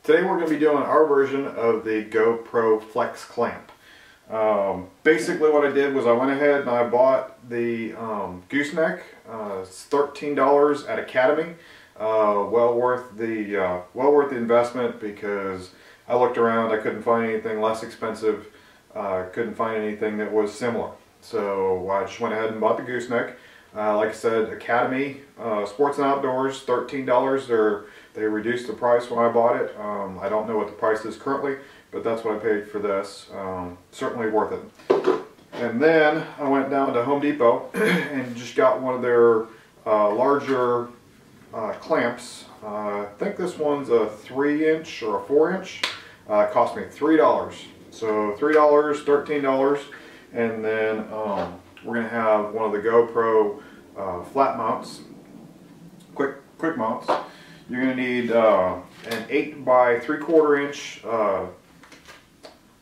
Today we're going to be doing our version of the GoPro Flex clamp. Basically what I did was I went ahead and I bought the gooseneck. It's $13 at Academy. Well worth the investment because I looked around, I couldn't find anything less expensive, couldn't find anything that was similar. So I just went ahead and bought the gooseneck. Like I said, Academy Sports and Outdoors, $13. They reduced the price when I bought it. I don't know what the price is currently, but that's what I paid for this. Certainly worth it. And then I went down to Home Depot and just got one of their larger clamps. I think this one's a 3-inch or a 4-inch. It cost me $3. So $3, $13, and then we're going to have one of the GoPro flat mounts, quick mounts. You're going to need an 8 by 3/4 inch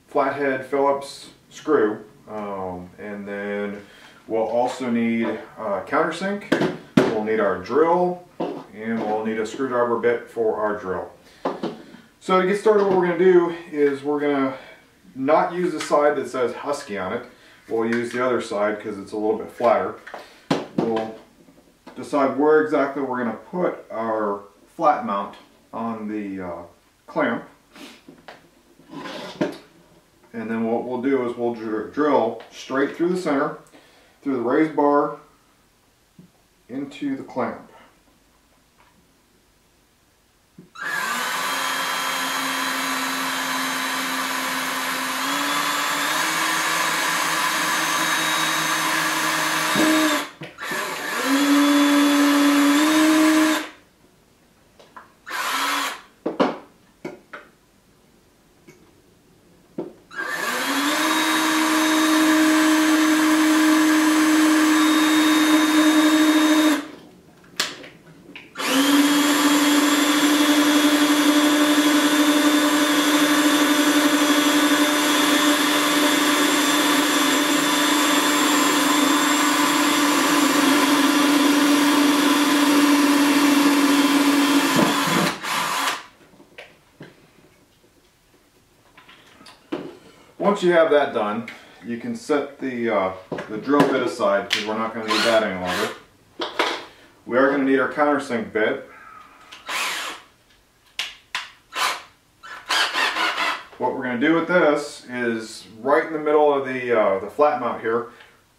flathead Phillips screw, and then we'll also need a countersink. We'll need our drill, and we'll need a screwdriver bit for our drill. So to get started, what we're going to do is we're going to not use the side that says Husky on it. We'll use the other side because it's a little bit flatter. We'll decide where exactly we're going to put our flat mount on the clamp. And then what we'll do is we'll drill straight through the center, through the raised bar, into the clamp. Once you have that done, you can set the drill bit aside because we're not going to need that any longer. We are going to need our countersink bit. What we're going to do with this is right in the middle of the flat mount here,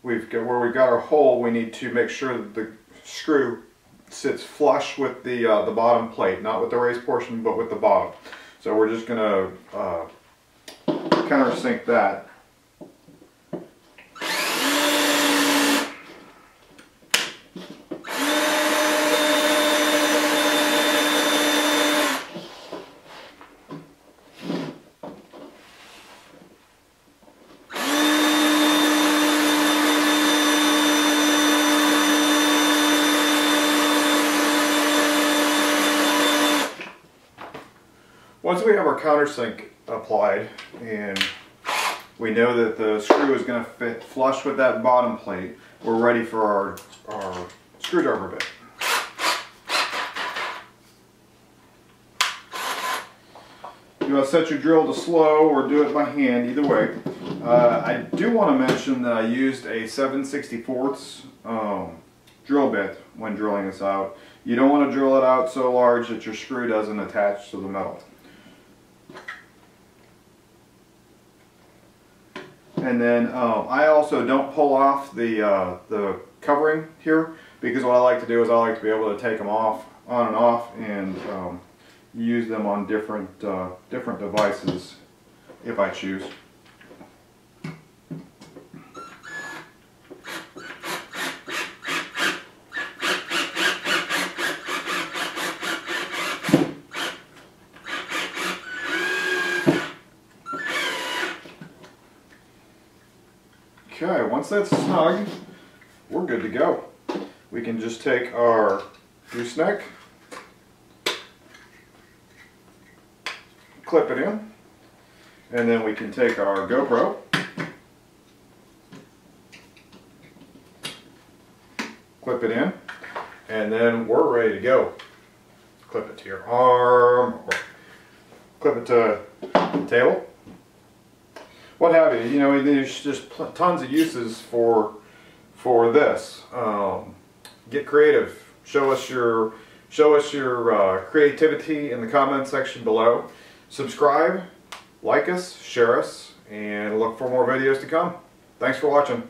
where we've got our hole, we need to make sure that the screw sits flush with the bottom plate, not with the raised portion, but with the bottom. So we're just going to countersink that. Once we have our countersink applied and we know that the screw is going to fit flush with that bottom plate, we're ready for our screwdriver bit. You want to set your drill to slow or do it by hand, either way. I do want to mention that I used a 7/64 drill bit when drilling this out. You don't want to drill it out so large that your screw doesn't attach to the metal. And then I also don't pull off the covering here, because what I like to do is I like to be able to take them off, on and off, and use them on different devices if I choose. Okay, once that's snug, we're good to go. We can just take our gooseneck, clip it in, and then we can take our GoPro, clip it in, and then we're ready to go. Clip it to your arm, or clip it to the table, what have you. You know, there's just tons of uses for this. Get creative. Show us your creativity in the comment section below. Subscribe, like us, share us, and look for more videos to come. Thanks for watching.